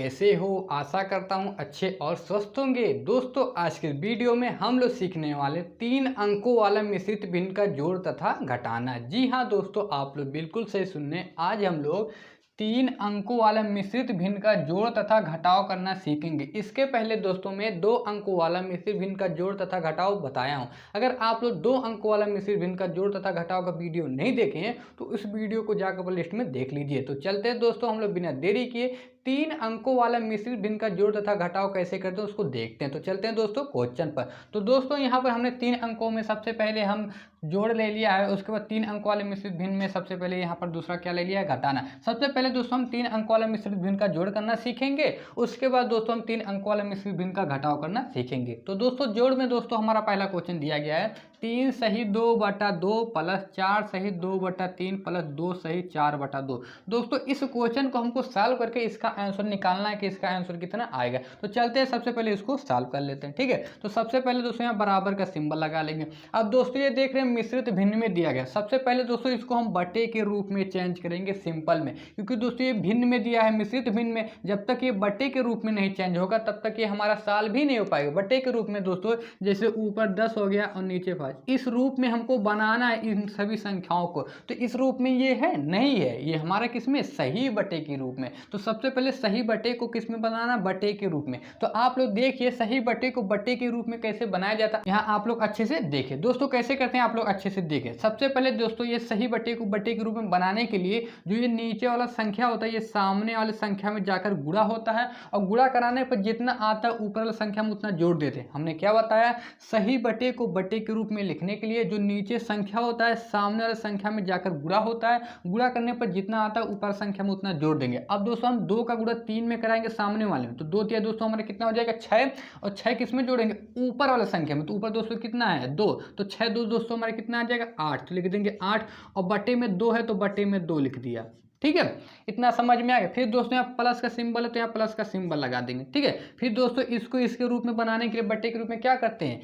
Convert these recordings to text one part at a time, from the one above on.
कैसे हो। आशा करता हूँ अच्छे और स्वस्थ होंगे। दोस्तों आज के वीडियो में हम लोग सीखने वाले 3 अंकों वाला मिश्रित भिन्न का जोड़ तथा घटाना। जी हाँ दोस्तों, आप लोग बिल्कुल सही सुनने। आज हम लोग 3 अंकों वाला मिश्रित भिन्न का जोड़ तथा घटाव करना सीखेंगे। इसके पहले दोस्तों मैं 2 अंकों वाला मिश्रित भिन्न का जोड़ तथा घटाव बताया हूँ। अगर आप लोग 2 अंकों वाला मिश्रित भिन्न का जोड़ तथा घटाव का वीडियो नहीं देखे हैं तो इस वीडियो को जाकर प्लेलिस्ट में देख लीजिए। तो चलते हैं दोस्तों, हम लोग बिना देरी किए 3 अंकों वाला मिश्रित भिन्न का जोड़ तथा घटाव कैसे करते हैं उसको देखते हैं। तो चलते हैं दोस्तों क्वेश्चन पर। तो दोस्तों यहाँ पर हमने 3 अंकों में सबसे पहले हम जोड़ ले लिया है। उसके बाद 3 अंकों वाले मिश्रित भिन्न में सबसे पहले यहाँ पर दूसरा क्या ले लिया है, घटाना। सबसे पहले दोस्तों हम 3 अंकों वाला मिश्रित भिन्न का जोड़ करना सीखेंगे। उसके बाद दोस्तों हम 3 अंकों वाला मिश्रित भिन्न का घटाव करना सीखेंगे। तो दोस्तों जोड़ में दोस्तों हमारा पहला क्वेश्चन दिया गया है 3 सही 2/2 प्लस 4 सही 2/3 प्लस 2 सही 4/2। दोस्तों इस क्वेश्चन को हमको सॉल्व करके इसका आंसर निकालना है कि इसका आंसर कितना आएगा। तो चलते हैं सबसे पहले इसको सॉल्व कर लेते हैं। ठीक है, तो सबसे पहले दोस्तों यहाँ बराबर का सिंबल लगा लेंगे। अब दोस्तों ये देख रहे हैं मिश्रित भिन्न में दिया गया। सबसे पहले दोस्तों इसको हम बटे के रूप में चेंज करेंगे सिंपल में, क्योंकि दोस्तों ये भिन्न में दिया है। मिश्रित भिन्न में जब तक ये बटे के रूप में नहीं चेंज होगा तब तक ये हमारा सॉल्व भी नहीं हो पाएगा। बटे के रूप में दोस्तों जैसे ऊपर 10 हो गया और नीचे 5, इस रूप में हमको बनाना है इन सभी संख्याओं को। तो इस रूप में ये है नहीं है, ये हमारा किसमें, सही बटे के रूप में। तो सबसे पहले सही बटे को किस में बनाना, बटे के रूप में। तो आप लोग देखिए सही बटे को बटे के रूप में कैसे बनाया जाता है, यहाँ आप लोग अच्छे से देखें। दोस्तों कैसे करते हैं आप लोग अच्छे से देखें। सबसे पहले दोस्तों ये सही बटे को बटे के रूप में बनाने के लिए जो ये नीचे वाला संख्या होता है ये सामने वाले संख्या में जाकर गुणा होता है, और गुणा कराने पर जितना आता है ऊपर वाला संख्या में उतना जोड़ देते हैं। हमने क्या बताया, सही बटे को बटे के रूप में लिखने के लिए जो नीचे संख्या होता है सामने वाले संख्या में जाकर गुणा होता है, गुणा करने पर जितना आता है ऊपर संख्या में उतना जोड़ देंगे। अब दोस्तों हम 2 का गुणा 3 में कराएंगे सामने वाले में, तो 2 तिया दोस्तों हमारा कितना हो जाएगा, 6, और 6 किस में जोड़ेंगे, ऊपर वाले संख्या में। तो ऊपर दोस्तों कितना है, 2, तो 6 2 दोस्तों हमारे कितना आ जाएगा, 8। तो लिख देंगे 8, और बटे में 2 है तो बटे में 2 लिख दिया। ठीक है, इतना समझ में आ गया। फिर दोस्तों यहाँ प्लस का सिंबल है तो यहाँ प्लस का सिंबल लगा देंगे। ठीक है, फिर दोस्तों इसको इसके रूप में बनाने के लिए बटे के रूप में क्या करते हैं,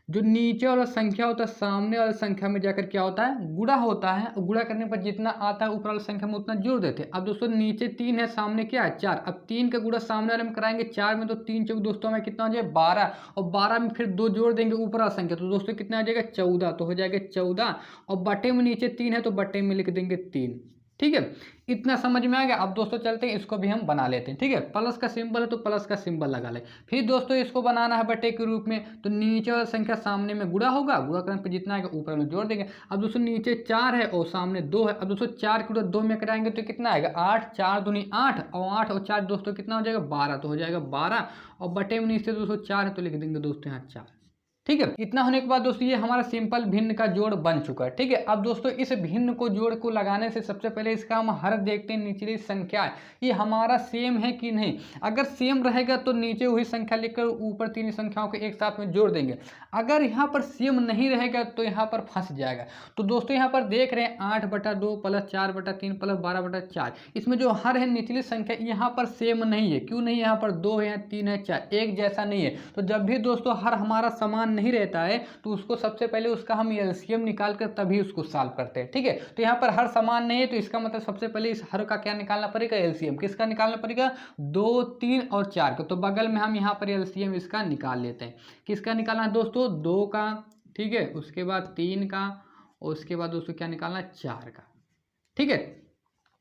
जो नीचे वाला संख्या होता है सामने वाली संख्या में जाकर क्या होता है, गुणा होता है, और गुणा करने पर जितना आता है ऊपर वाली संख्या में उतना जोड़ देते हैं। अब दोस्तों नीचे 3 है, सामने क्या है, 4। अब 3 का गुणा सामने वाले में कराएंगे 4 में, तो 3 चौक दोस्तों हमें कितना हो जाएगा, 12, और 12 में फिर 2 जोड़ देंगे ऊपर वाला संख्या, तो दोस्तों कितना आ जाएगा, 14। तो हो जाएगा 14, और बटे में नीचे 3 है तो बटे में लिख देंगे 3। ठीक है, इतना समझ में आ गया। अब दोस्तों चलते हैं इसको भी हम बना लेते हैं। ठीक है, प्लस का सिंबल है तो प्लस का सिंबल लगा ले। फिर दोस्तों इसको बनाना है बटे के रूप में, तो नीचे वाला संख्या सामने में गुणा होगा, गुणा करने पर जितना आएगा ऊपर में जोड़ देंगे। अब दोस्तों नीचे 4 है और सामने 2 है। अब दोस्तों 4 के गुणा 2 में कराएंगे तो कितना आएगा, 8, 4 दूनी 8, और 8 और 4 दोस्तों कितना हो जाएगा, 12। तो हो जाएगा 12, और बटे में नीचे दोस्तों 4 है तो लिख देंगे दोस्तों यहाँ 4। ठीक है, इतना होने के बाद दोस्तों ये हमारा सिंपल भिन्न का जोड़ बन चुका है। ठीक है, अब दोस्तों इस भिन्न को जोड़ को लगाने से सबसे पहले इसका हम हर देखते हैं, निचली संख्या ये हमारा सेम है कि नहीं। अगर सेम रहेगा तो नीचे वही संख्या लिखकर ऊपर 3 संख्याओं को एक साथ में जोड़ देंगे। अगर यहाँ पर सेम नहीं रहेगा तो यहाँ पर फंस जाएगा। तो दोस्तों यहाँ पर देख रहे हैं 8/2 प्लस 4/3 प्लस 12/4, इसमें जो हर है निचली संख्या यहाँ पर सेम नहीं है। क्यों नहीं, यहाँ पर 2 है, 3 है, 4, एक जैसा नहीं है। तो जब भी दोस्तों हर हमारा समान नहीं रहता है तो उसको सबसे पहले उसका हम एलसीएम निकाल कर तभी उसको सॉल्व करते हैं। ठीक है, तो यहाँ पर हर समान नहीं है तो इसका मतलब सबसे पहले इस हर का क्या निकालना पड़ेगा, एलसीएम। किसका निकालना पड़ेगा, 2, 3 और 4 का। तो बगल में हम यहाँ पर एलसीएम इसका निकाल लेते हैं। किसका निकालना है दोस्तों, 2 का, ठीक है, उसके बाद 3 का, और उसके बाद दोस्तों क्या निकालना है, 4 का। ठीक है,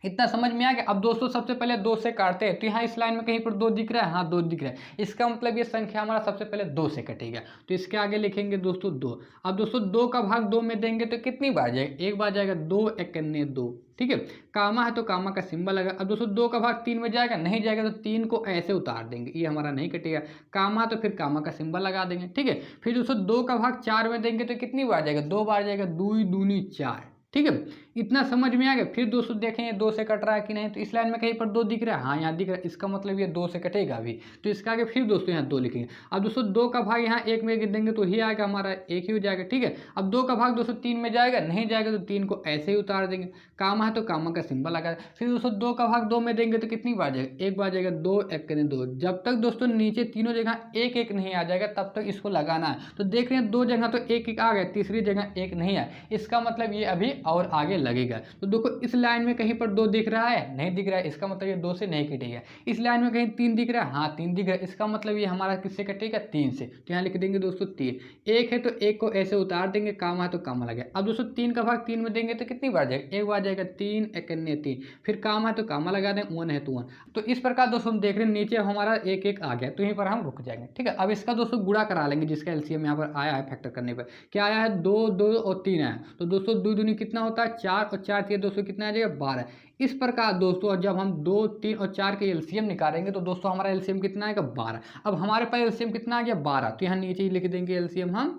इतना समझ में आ गया। अब दोस्तों सबसे पहले 2 से काटते हैं, तो यहाँ इस लाइन में कहीं पर 2 दिख रहा है, हाँ 2 दिख रहा है। इसका मतलब ये संख्या हमारा सबसे पहले 2 से कटेगा, तो इसके आगे लिखेंगे दोस्तों 2। अब दोस्तों 2 का भाग 2 में देंगे तो कितनी बार जाएगा, एक बार जाएगा, 2 एकन्ने 2। ठीक है, कामा है तो कामा का सिंबल लगा। अब दोस्तों 2 का भाग 3 में जाएगा, नहीं जाएगा तो 3 को ऐसे उतार देंगे, ये हमारा नहीं कटेगा। कामा तो फिर कामा का सिंबल लगा देंगे। ठीक है, फिर दोस्तों 2 का भाग 4 में देंगे तो कितनी बार जाएगा, 2 बार जाएगा, 2 दूनी 4। ठीक है, इतना समझ में आ गया। फिर दोस्तों देखेंगे 2 से कट रहा है कि नहीं, तो इस लाइन में कहीं पर 2 दिख रहा है, हाँ यहाँ दिख रहा है, इसका मतलब ये 2 से कटेगा अभी। तो इसका आगे फिर दोस्तों यहाँ 2 लिखेंगे। अब दोस्तों 2 का भाग यहाँ 1 में देंगे तो ही आएगा हमारा 1 ही हो जाएगा। ठीक है, अब 2 का भाग दोस्तों 3 में जाएगा, नहीं जाएगा तो 3 को ऐसे ही उतार देंगे। कामा है तो कामा का सिंबल लगा। फिर दोस्तों 2 का भाग 2 में देंगे तो कितनी बार जाएगा, एक बार जाएगा, 2 एकने 2। जब तक दोस्तों नीचे तीनों जगह 1 1 नहीं आ जाएगा तब तक इसको लगाना है। तो देख रहे हैं 2 जगह तो 1 1 आ गया, तीसरी जगह 1 नहीं आया, इसका मतलब ये अभी और आगे लगेगा। तो देखो इस लाइन में कहीं पर 2 दिख रहा है, नहीं दिख रहा है, इसका मतलब ये 2 से नहीं कटेगा। इस लाइन में कहीं 3 दिख रहा है, हाँ 3 दिख रहा है, इसका मतलब ये हमारा किससे कटेगा, 3 से। तो यहाँ लिख देंगे दोस्तों 3। 1 है तो 1 को ऐसे उतार देंगे, काम है तो काम लगे। अब दोस्तों 3 का भाग 3 में देंगे तो कितनी बार जाएगा, एक बार जाएगा, 3 एक 3, फिर काम है तो काम लगा दें, 1 है तो 1। तो इस प्रकार दोस्तों हम देख रहे हैं नीचे हमारा 1 1 आ गया, तो यहीं पर हम रुक जाएंगे। ठीक है, अब इसका दोस्तों गुणा करा लेंगे, जिसका एलसीएम यहाँ पर आया है फैक्टर करने पर। क्या आया है, 2 2 और 3 आया। तो दोस्तों 2 दूनी कितना होता है, 4 और 4 3 दोस्तों कितना आ जाएगा, 12। इस प्रकार दोस्तों जब हम 2 3 और 4 के एलसीएम निकालेंगे तो दोस्तों हमारा एलसीएम कितना आएगा, 12। अब हमारे पास एलसीएम कितना आ गया, 12। तो यहाँ नीचे ही लिख देंगे एलसीएम हम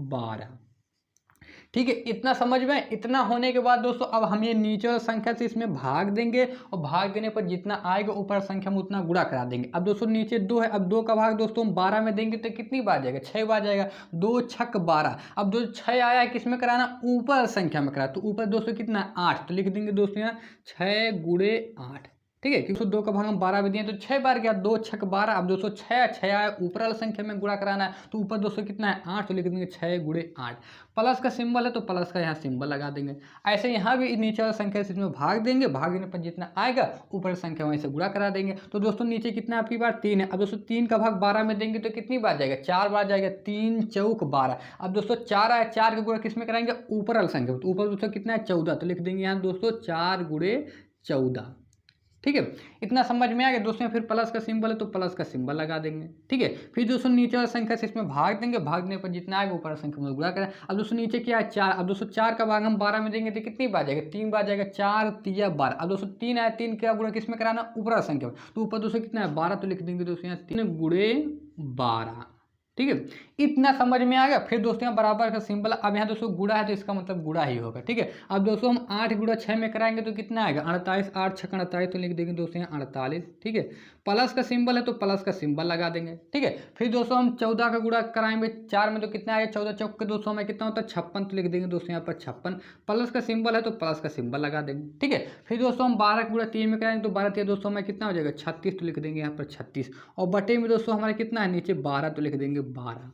12। ठीक है, इतना समझ में। इतना होने के बाद दोस्तों अब हम ये नीचे वाला संख्या से इसमें भाग देंगे, और भाग देने पर जितना आएगा ऊपर संख्या में उतना गुणा करा देंगे। अब दोस्तों नीचे 2 है, अब 2 का भाग दोस्तों हम 12 में देंगे तो कितनी बार जाएगा, 6 बार जाएगा। 2 छक 12। अब जो 6 आया है किस में कराना, ऊपर संख्या में करा। तो ऊपर दोस्तों कितना है, 8। तो लिख देंगे दोस्तों यहाँ 6 गुणे 8। ठीक है, क्योंकि 2 का भाग हम 12 में दिए तो 6 बार गया, 2 छक 12। अब दोस्तों 6 आया, ऊपर वाला संख्या में गुणा कराना है, तो ऊपर दोस्तों कितना है, 8। तो लिख देंगे 6 गुणे 8। प्लस का सिंबल है तो प्लस का यहाँ सिंबल लगा देंगे। ऐसे यहाँ भी नीचे वाला संख्या से इसमें भाग देंगे, भाग देने पर जितना आएगा ऊपर संख्या वहीं से गुणा करा देंगे। तो दोस्तों नीचे कितना आपकी बार 3 है। अब दोस्तों 3 का भाग 12 में देंगे तो कितनी बार जाएगा, 4 बार जाएगा। 3 चौक 12। अब दोस्तों 4 आया, 4 का गुणा किस में कराएंगे, ऊपर वाला संख्या। तो ऊपर दोस्तों कितना है, 14। तो लिख देंगे यहाँ दोस्तों 4 गुणे 14। ठीक है, इतना समझ में आ गया दोस्तों। फिर प्लस का सिंबल है तो प्लस का सिंबल लगा देंगे। ठीक है, फिर दोस्तों नीचे वाला संख्या से इसमें भाग देंगे, भागने पर जितना आएगा ऊपर संख्या में गुणा करें। अब दोस्तों नीचे क्या है, 4। अब दोस्तों 4 का भाग हम 12 में देंगे तो कितनी बार जाएगा, 3 बार जाएगा। 4 3 12। अब दोस्तों 3 आया, 3 का गुणा किस में कराना, ऊपर संख्या में। तो ऊपर दोस्तों कितना है, 12। तो लिख देंगे दोस्तों यहाँ 3 गुणे 12। ठीक है, इतना समझ में आ गया। फिर दोस्तों यहाँ बराबर का सिंबल। अब यहाँ दोस्तों गुणा है तो इसका मतलब गुणा ही होगा। ठीक है, अब दोस्तों हम 8 गुणा 6 में कराएंगे तो कितना आएगा, 48। 8 6 48। तो लिख देंगे दोस्तों यहाँ 48। ठीक है, प्लस का सिंबल है तो प्लस का सिंबल लगा देंगे। ठीक है, फिर दोस्तों हम 14 का गुणा कराएंगे 4 में तो कितना आएगा, 14 चौक के दोस्तों में कितना होता है, 56। तो लिख देंगे दोस्तों यहाँ पर 56। प्लस का सिंबल है तो प्लस का सिंबल लगा देंगे। ठीक है, फिर दोस्तों हम 12 का गुणा 3 में कराएंगे तो 12 3 दोस्तों में कितना हो जाएगा, 36। तो लिख देंगे यहाँ पर 36। और बटे में दोस्तों हमारा कितना है, नीचे 12। तो लिख देंगे 12।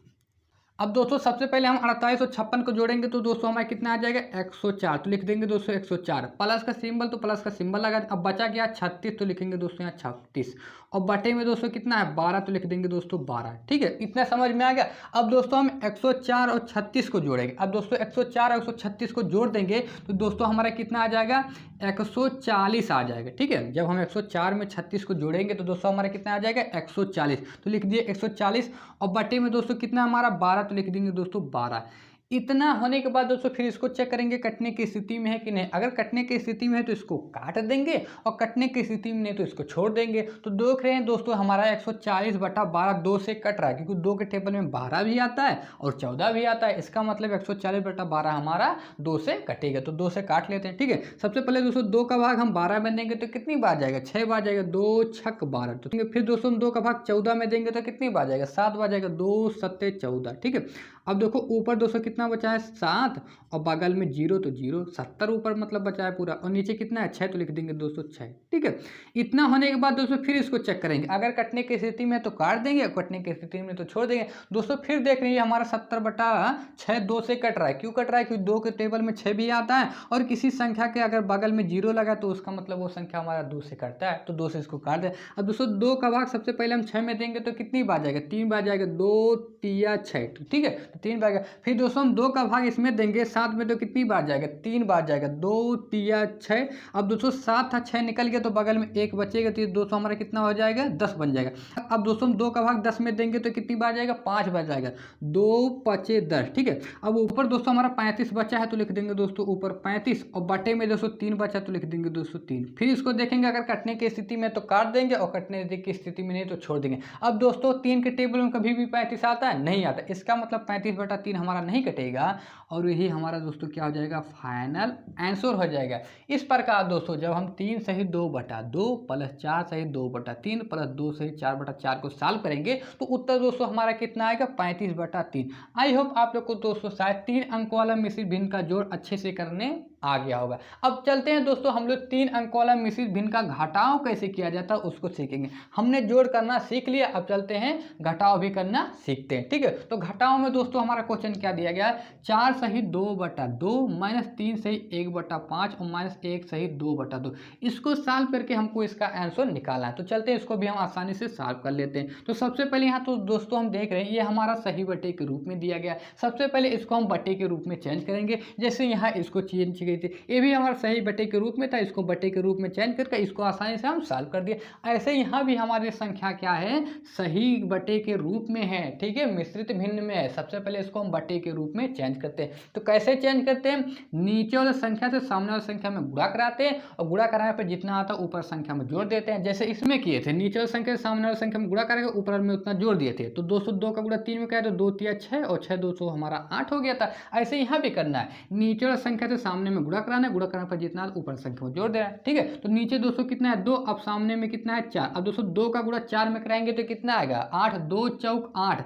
अब दोस्तों सबसे पहले हम 48 और 56 को जोड़ेंगे तो दोस्तों हमारा कितना आ जाएगा, 104। तो लिख देंगे दोस्तों 104। प्लस का सिंबल तो प्लस का सिंबल लगा। अब बचा क्या, 36। तो लिखेंगे दोस्तों यहाँ 36। और बटे में दोस्तों कितना है, 12। तो लिख देंगे दोस्तों 12। ठीक है, इतना समझ में आ गया। अब दोस्तों हम 104 और 36 को जोड़ेंगे। अब दोस्तों 104 और 136 को जोड़ देंगे तो दोस्तों हमारा कितना आ जाएगा, 140 आ जाएगा। ठीक है, जब हम 104 में 36 को जोड़ेंगे तो दोस्तों हमारा कितना आ जाएगा, 140। तो लिख दिए 140। और बटे में दोस्तों कितना हमारा 12। तो लिख देंगे दोस्तों 12। इतना होने के बाद दोस्तों फिर इसको चेक करेंगे कटने की स्थिति में है कि नहीं। अगर कटने की स्थिति में है तो इसको काट देंगे, और कटने की स्थिति में नहीं तो इसको छोड़ देंगे। तो देख रहे हैं दोस्तों हमारा 140/12 2 से कट रहा है, क्योंकि 2 के टेबल में 12 भी आता है और 14 भी आता है। इसका मतलब 140/12 हमारा 2 से कटेगा। तो 2 से काट लेते हैं। ठीक है, सबसे पहले दोस्तों 2 का भाग हम 12 में देंगे तो कितनी बार जाएगा, 6 बार जाएगा। 2 छक 12। तो फिर दोस्तों हम 2 का भाग 14 में देंगे तो कितनी बार जाएगा, 7 बार जाएगा। 2 7 14। ठीक है, अब देखो ऊपर दोस्तों कितना बचा है, 7। और बगल में 0 तो 0, 70 ऊपर मतलब बचा है पूरा। और नीचे कितना है, 6। तो लिख देंगे दोस्तों 6। ठीक है, इतना होने के बाद दोस्तों फिर इसको चेक करेंगे। अगर कटने की स्थिति में तो काट देंगे, कटने की स्थिति में तो छोड़ देंगे। दोस्तों फिर देख रहे हैं हमारा 70/6 2 से कट रहा है। क्यों कट रहा है, क्योंकि 2 के टेबल में 6 भी आता है, और किसी संख्या के अगर बगल में 0 लगा तो उसका मतलब वो संख्या हमारा 2 से कटता है। तो 2 से इसको काट दें। अब दोस्तों 2 का भाग सबसे पहले हम 6 में देंगे तो कितनी बार जाएगा, 3 बार जाएगा। 2 3 6। ठीक है, 3 बार। फिर दोस्तों हम 2 का भाग इसमें देंगे 7 में तो कितनी बार जाएगा, 3 बार जाएगा। 2 3 6। अब दोस्तों 7 था, 6 निकल गया तो बगल में 1 बचेगा। तो दोस्तों हमारा कितना हो जाएगा, 10 बन जाएगा। अब दोस्तों हम 2 का भाग 10 में देंगे तो कितनी बार जाएगा, 5 बार जाएगा। 2 5 10। ठीक है, अब ऊपर दोस्तों हमारा 35 बचा है तो लिख देंगे दोस्तों ऊपर 35। और बटे में दोस्तों 3 बचा तो लिख देंगे दोस्तों 3। फिर इसको देखेंगे, अगर कटने की स्थिति में तो काट देंगे, और कटने की स्थिति में नहीं तो छोड़ देंगे। अब दोस्तों 3 के टेबल में कभी भी 35 आता है, नहीं आता। इसका मतलब 35/3 हमारा नहीं कटेगा, और यही हमारा दोस्तों क्या हो जाएगा, फाइनल आंसर हो जाएगा। इस प्रकार दोस्तों जब हम 3 सही 2/2 प्लस 4 सही 2/3 प्लस 2 सही 4/4 को सॉल्व करेंगे तो उत्तर दोस्तों हमारा कितना आएगा, 35/3। आई होप आप लोग को दोस्तों शायद 3 अंक वाला मिश्रित भिन्न का जोड़ अच्छे से करने आ गया होगा। अब चलते हैं दोस्तों, हम लोग 3 अंक वाला मिश्रित भिन्न का घटाव कैसे किया जाता है उसको सीखेंगे। हमने जोड़ करना सीख लिया, अब चलते हैं घटाव भी करना सीखते हैं। ठीक है, तो घटाव में दोस्तों हमारा क्वेश्चन क्या दिया गया है, 4 सही 2/2 -3 सही 1/5 और -1 सही 2/2। इसको सॉल्व करके हमको इसका आंसर निकालना है। तो चलते हैं इसको भी हम आसानी से सॉल्व कर लेते हैं। तो सबसे पहले यहाँ तो दोस्तों हम देख रहे हैं ये हमारा सही बटे के रूप में दिया गया है। सबसे पहले इसको हम बटे के रूप में चेंज करेंगे, जैसे यहाँ इसको चेंज की गई थी, ये भी हमारा सही बटे के रूप में था, इसको बटे के रूप में चेंज करके इसको आसानी से हम सॉल्व कर दिए। ऐसे यहाँ भी हमारी संख्या क्या है, सही बटे के रूप में है। ठीक है, मिश्रित भिन्न में है। सबसे पहले इसको हम बटे के रूप में चेंज करते हैं। तो कैसे चेंज करते हैं, नीचे वाले संख्या से सामने वाली संख्या में गुणा कराते हैं और गुणा कराने पर जितना आता है ऊपर संख्या में जोड़ देते हैं। जैसे इसमें किए थे, नीचे वाली संख्या से सामने वाली संख्या में गुणा करेंगे, ऊपर में उतना जोड़ दिए थे। तो 202 का गुणा 3 में क्या है, तो 2 3 6 और 6 200 हमारा 8 हो गया था। ऐसे यहाँ भी करना है, नीचे वाला संख्या से सामने में गुणा कराना है, गुणा कराने पर जितना ऊपर संख्या में जोड़ देना है। ठीक है, तो नीचे 200 कितना है 2, अब सामने में कितना है 4। अब 202 का गुणा 4 में कराएंगे तो कितना आएगा 8, 2 चौक 8,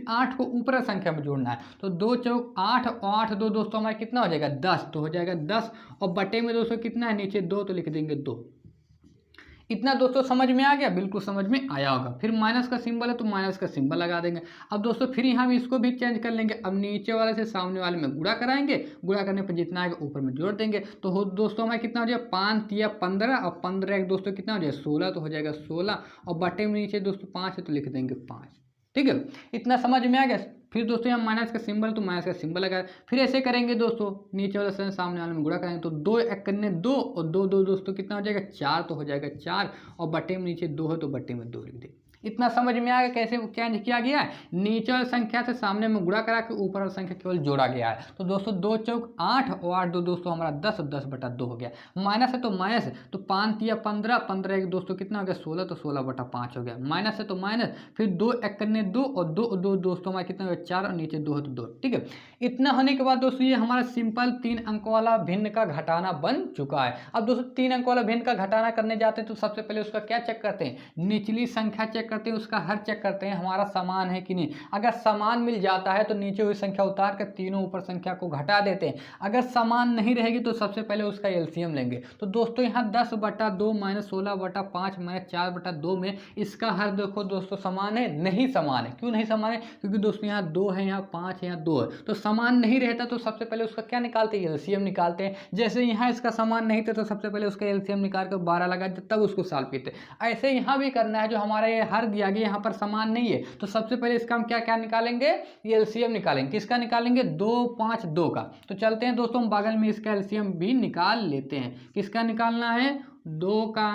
8 को ऊपर संख्या में जोड़ना है। तो 2 चौक 8 और 8 2 दोस्तों हमारा कितना हो जाएगा 10, तो हो जाएगा 10 और बटे में दोस्तों कितना है नीचे 2, तो लिख देंगे 2। इतना दोस्तों समझ में आ गया, बिल्कुल समझ में आया होगा। फिर माइनस का सिंबल है तो माइनस का सिंबल लगा देंगे। अब दोस्तों फिर यहाँ भी इसको भी चेंज कर लेंगे, अब नीचे वाले से सामने वाले में गुणा कराएंगे, गुणा करने पर जितना आएगा ऊपर में जोड़ देंगे। तो दोस्तों हमारा कितना हो जाएगा 5 या 15 और 15 एक दोस्तों कितना हो जाएगा 16, तो हो जाएगा 16 और बटे में नीचे दोस्तों 5 है तो लिख देंगे 5। ठीक है, इतना समझ में आ गया। फिर दोस्तों यहाँ माइनस का सिंबल तो माइनस का सिंबल लगाए। फिर ऐसे करेंगे दोस्तों, नीचे वाले से सामने वाले में गुणा करेंगे तो 2 1 करने 2 और 2 2 दोस्तों कितना हो जाएगा 4, तो हो जाएगा 4 और बटे में नीचे 2 है तो बटे में 2 लिख देंगे। इतना समझ में आ गया कैसे चेंज किया गया है। नीचे वाली संख्या से सामने में गुणा करा के ऊपर वाली संख्या केवल जोड़ा गया है। तो दोस्तों 2 चौक 8 और 8 2 दोस्तों हमारा 10 और 10/2 हो गया। माइनस है तो माइनस, तो 5 या 15, 15 एक दोस्तों कितना हो गया 16, तो 16/5 हो गया। माइनस है तो माइनस, फिर 2 1 करने 2 और 2 2 दोस्तों हमारा कितना हो गया 4 और नीचे 2 है तो 2। ठीक है, इतना होने के बाद दोस्तों ये हमारा सिंपल 3 अंक वाला भिन्न का घटाना बन चुका है। अब दोस्तों 3 अंक वाला भिन्न का घटाना करने जाते हैं तो सबसे पहले उसका क्या चेक करते हैं, निचली संख्या चेक करते हैं, उसका हर चेक करते हैं हमारा समान है कि नहीं। अगर समान मिल जाता है तो नीचे हुई संख्या उतार कर तीनों ऊपर संख्या को घटा देते हैं। अगर समान नहीं रहेगी तो सबसे पहले उसका एलसीएम लेंगे। तो दोस्तों यहाँ 10/2 - 16/5 - 4/2 में इसका हर देखो दोस्तों समान है, नहीं समान है। क्यों नहीं समान है, क्योंकि दोस्तों यहाँ 2 है, यहाँ 5 है, यहाँ 2 है। तो समान नहीं रहता तो सबसे पहले उसका क्या निकालते हैं, एलसीएम निकालते हैं। जैसे यहाँ इसका समान नहीं था तो सबसे पहले उसका एलसीएम निकाल कर 12 लगा तब उसको सॉल्व करते। ऐसे यहाँ भी करना है, जो हमारा ये हर दिया गया यहाँ पर समान नहीं है तो सबसे पहले इसका हम क्या क्या निकालेंगे, ये एलसीएम निकालेंगे। किसका निकालेंगे 2 5 2 का। तो चलते हैं दोस्तों बगल में इसका एलसीएम भी निकाल लेते हैं। किसका निकालना है 2 का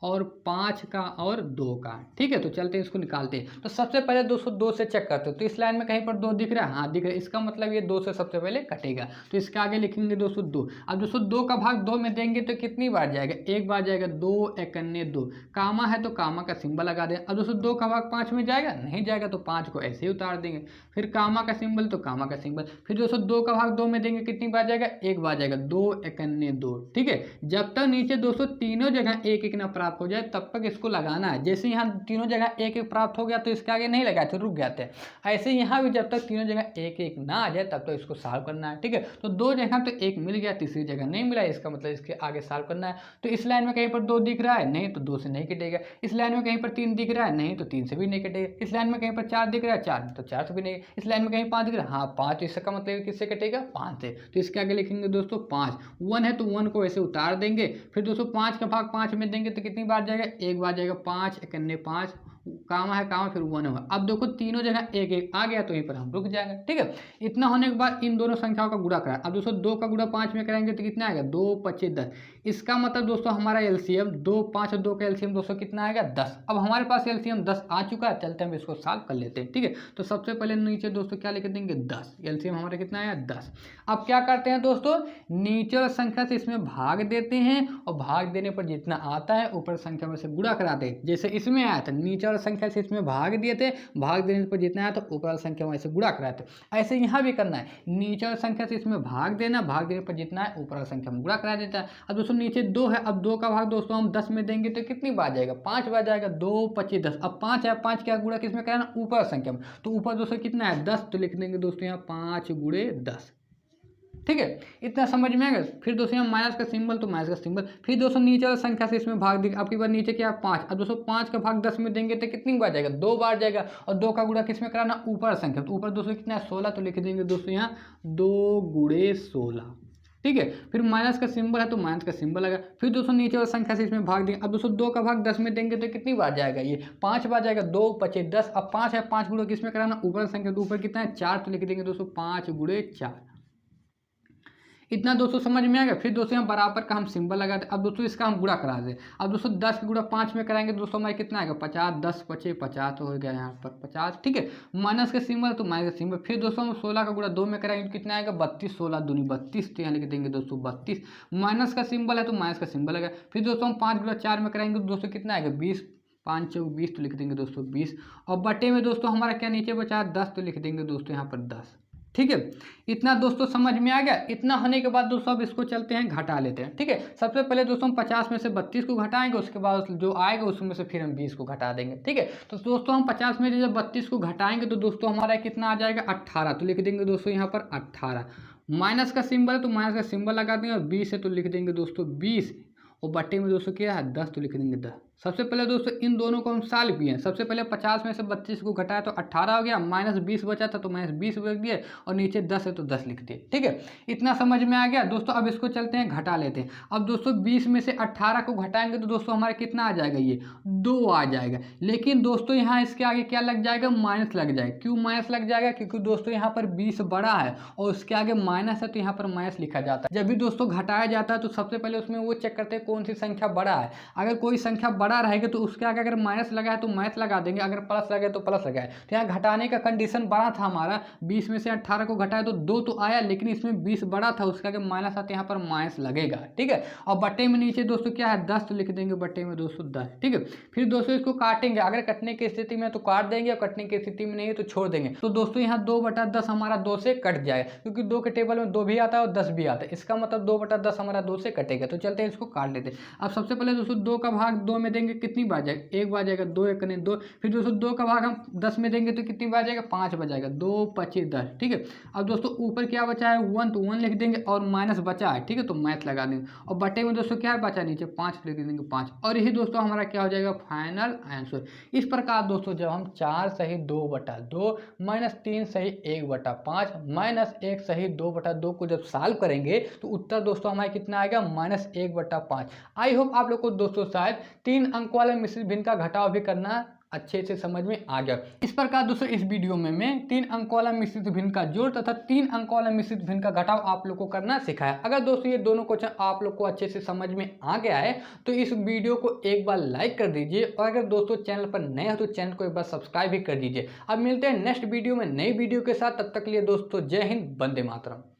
और 5 का और 2 का। ठीक है, तो चलते हैं इसको निकालते हैं। तो सबसे पहले दोस्तों 2 से चेक करते हो तो इस लाइन में कहीं पर 2 दिख रहा है, हाँ दिख रहा है, इसका मतलब ये 2 से सबसे पहले कटेगा। तो इसके आगे लिखेंगे दोस्तों 2। अब दोस्तों 2 का भाग 2 में देंगे तो कितनी बार जाएगा, एक बार जाएगा। 2 1 2 कामा है तो कामा का सिंबल लगा दें। अब दोस्तों 2 का भाग 5 में जाएगा, नहीं जाएगा तो 5 को ऐसे ही उतार देंगे। फिर कामा का सिंबल तो कामा का सिंबल। फिर दोस्तों 2 का भाग 2 में देंगे, कितनी बार जाएगा, एक बार जाएगा। 2 1 2। ठीक है, जब तक नीचे दोस्तों तीनों जगह 1 1 ना प्राप्त हो जाए तब तक इसको लगाना है। जैसे यहाँ तीनों जगह 1 1 प्राप्त हो गया तो इसके आगे नहीं लगाए तो रुक जाते हैं। ऐसे यहाँ भी जब तक तीनों जगह 1 1 ना आ जाए तब तक इसको सॉल्व करना है। ठीक है, तो 2 जगह तो 1 मिल गया, तीसरी जगह नहीं मिला, इसका मतलब इसके आगे सॉल्व करना है। तो इस लाइन में कहीं पर 2 दिख रहा है, नहीं तो 2 से नहीं कटेगा। इस लाइन में कहीं पर 3 दिख रहा है, नहीं तो 3 से भी नहीं कटेगा। इस लाइन में कहीं पर 4 दिख रहा है, 4 तो 4 से भी नहीं। इस लाइन में कहीं 5 दिख रहा है, हाँ 5, तो इसका मतलब किससे कटेगा 5 से। तो इसके आगे लिखेंगे दोस्तों 5। 1 है तो 1 को ऐसे उतार देंगे। फिर दोस्तों 5 का भाग 5 में देंगे तो कितनी बार जाएगा, एक बार जाएगा। 5 1 5 कामा है कामा, फिर 1 होगा। अब देखो तीनों जगह 1 1 आ गया तो यहीं पर हम रुक जाएंगे। ठीक है, इतना होने के बाद इन दोनों संख्याओं का गुणा कराएं। अब दोस्तों 2 का गुणा 5 में कराएंगे तो कितना आएगा, 2 25 10। इसका मतलब दोस्तों हमारा एलसीएम 2 5 और 2 का एलसीएम दोस्तों कितना आएगा 10। अब हमारे पास एलसीएम 10 आ चुका है, चलते हम इसको सॉल्व कर लेते हैं। ठीक है, तो सबसे पहले नीचे दोस्तों क्या लिख देंगे 10। एलसीएम हमारा कितना आया 10। अब क्या करते हैं दोस्तों, नीचे वाली संख्या से इसमें भाग देते हैं और भाग देने पर जितना आता है ऊपर संख्या में से गुणा कराते हैं। जैसे इसमें आया था, नीचे वाली संख्या से इसमें भाग दिए थे, भाग देने पर जितना आया तो ऊपर वाली संख्या में से गुणा कराते। ऐसे यहाँ भी करना है, नीचे वाली संख्या से इसमें भाग देना, भाग देने पर जितना है ऊपर वाली संख्या में गुणा करा देता है। अब दोस्तों नीचे 2 है, अब 2 का भाग दोस्तों हम 10 में देंगे तो कितनी बार जाएगा, 5 बार जाएगा। 2 25 10। अब 5 है, 5 का गुणा किसमें कराना, ऊपर संख्या में। तो ऊपर दोस्तों कितना है 10, तो लिख देंगे दोस्तों यहाँ 5 × 10। ठीक है, इतना समझ में आएगा। फिर दोस्तों यहाँ माइनस का सिंबल तो माइनस का सिंबल, फिर दोस्तों नीचे वाला संख्या से इसमें भाग देंगे। आपकी बार नीचे क्या है 5, अब दोस्तों 5 का भाग 10 में देंगे तो कितनी बार जाएगा, 2 बार जाएगा। और 2 का गुणा किस में कराना, ऊपर संख्या, तो ऊपर दोस्तों कितना है 16, तो लिख देंगे दोस्तों यहाँ 2 गुणे 16। ठीक है, फिर माइनस का सिंबल है तो माइनस का सिंबल आएगा। फिर दोस्तों नीचे वाला संख्या से इसमें भाग देंगे। अब दोस्तों 2 का भाग 10 में देंगे तो कितनी बार जाएगा, ये 5 बार जाएगा। 2 पचे 10, अब 5 है, 5 गुणा किस में कराना, ऊपर संख्या, तो ऊपर कितना है 4, तो लिख देंगे दोस्तों 5 गुणे 4। इतना दोस्तों समझ में आएगा। फिर दोस्तों यहाँ बराबर का हम सिंबल लगाते हैं। अब दोस्तों इसका हम गुणा करा दें। अब दोस्तों 10 का गुणा 5 में कराएंगे दोस्तों हमारे कितना आएगा 50, 10 पचे 50 तो हो गया यहाँ पर 50। ठीक है, माइनस का सिंबल तो माइनस का सिंबल। फिर दोस्तों हम 16 का गुणा 2 में कराएंगे तो कितना आएगा 32, 16 दूनी 32, तो यहाँ लिख देंगे दोस्तों 32। माइनस का सिंबल है तो माइनस का सिंबल आएगा। फिर दोस्तों हम 5 गुणा 4 में कराएंगे तो दोस्तों कितना आएगा 20, 5 चौक 20, तो लिख देंगे दोस्तों 20। और बटे में दोस्तों हमारा क्या नीचे बचा 10, तो लिख देंगे दोस्तों यहाँ पर 10। ठीक है, इतना दोस्तों समझ में आ गया। इतना होने के बाद दोस्तों अब इसको चलते हैं घटा लेते हैं। ठीक है, सबसे पहले दोस्तों हम 50 में से 32 को घटाएंगे, उसके बाद जो आएगा उसमें से फिर हम 20 को घटा देंगे। ठीक है, तो दोस्तों हम 50 में से जब 32 को घटाएंगे तो दोस्तों हमारा कितना आ जाएगा 18, तो लिख देंगे दोस्तों यहाँ पर 18। माइनस का सिंबल है तो माइनस का सिंबल लगा देंगे, और 20 है तो लिख देंगे दोस्तों 20, और बट्टे में दोस्तों क्या है 10, तो लिख देंगे 10। सबसे पहले दोस्तों इन दोनों को हम सॉल्व किए हैं। सबसे पहले 50 में से 32 को घटाया तो 18 हो गया, माइनस 20 बचा था तो माइनस 20 रख दिए, और नीचे 10 है तो 10 लिख दिए। ठीक है, इतना समझ में आ गया दोस्तों। अब इसको चलते हैं घटा लेते हैं। अब दोस्तों 20 में से 18 को घटाएंगे तो दोस्तों हमारा कितना आ जाएगा, ये 2 आ जाएगा। लेकिन दोस्तों यहाँ इसके आगे क्या लग जाएगा, माइनस लग जाएगा। क्यों माइनस लग जाएगा, क्योंकि दोस्तों यहाँ पर 20 बड़ा है और उसके आगे माइनस है, तो यहाँ पर माइनस लिखा जाता है। जब भी दोस्तों घटाया जाता है तो सबसे पहले उसमें वो चेक करते हैं कौन सी संख्या बड़ा है। अगर कोई संख्या बड़ा रहेगा तो उसके आगे अगर माइनस लगा है तो माइनस लगा देंगे, अगर प्लस लगा है तो प्लस लगाए। तो यहाँ घटाने का कंडीशन बड़ा था हमारा, 20 में से 18 को घटाया तो 2 तो आया, लेकिन इसमें 20 बड़ा था, उसके आगे माइनस आता है, यहाँ पर माइनस लगेगा। ठीक है, और बट्टे में नीचे दोस्तों क्या है 10, तो लिख देंगे बट्टे में दोस्तों 10। ठीक है, फिर दोस्तों इसको काटेंगे। अगर कटने की स्थिति में तो काट देंगे, और कटने की स्थिति में नहीं है तो छोड़ देंगे। तो दोस्तों यहाँ 2/10 हमारा 2 से कट जाएगा, क्योंकि 2 के टेबल में 2 भी आता है और 10 भी आता है। इसका मतलब 2/10 हमारा 2 से कटेगा। तो चलते हैं इसको काट लेते हैं। अब सबसे पहले दोस्तों 2 का भाग 2 में देंगे कितनी बार जाएगा, 1 बार जाएगा, 2 1 ने 2। फिर दोस्तों 2 का भाग हम 10 में देंगे तो कितनी बार जाएगा, 5 बार जाएगा, 2 25 10। ठीक है, अब दोस्तों ऊपर क्या बचा है 1, तो 1 लिख देंगे, और माइनस बचा है। ठीक है, तो मैथ लगा देंगे, और बटे में दोस्तों क्या बचा नीचे 5, लिख देंगे 5, और यही दोस्तों हमारा क्या हो जाएगा फाइनल आंसर। इस प्रकार दोस्तों जब हम 4 सही 2/2 माइनस 3 सही 1/5 माइनस 1 सही 2/2 को जब सॉल्व करेंगे तो उत्तर दोस्तों हमारा कितना आएगा -1/5। आई होप आप लोग को दोस्तों शायद 3 अंक वाले मिश्रित भिन्न का घटाव भी करना अच्छे से समझ में आ गया। इस प्रकार दोस्तों इस वीडियो में मैं 3 अंक वाला मिश्रित भिन्न का जोड़ तथा 3 अंक वाला मिश्रित भिन्न का घटाव आप लोग को करना सिखाया। अगर दोस्तों ये दोनों क्वेश्चन आप लोग को अच्छे से समझ में आ गया है तो इस वीडियो को एक बार लाइक कर दीजिए, और अगर दोस्तों चैनल पर नए हो तो चैनल को एक बार सब्सक्राइब भी कर दीजिए। अब मिलते हैं नेक्स्ट वीडियो में नई वीडियो के साथ, तब तक के लिए दोस्तों जय हिंद, वंदे मातरम।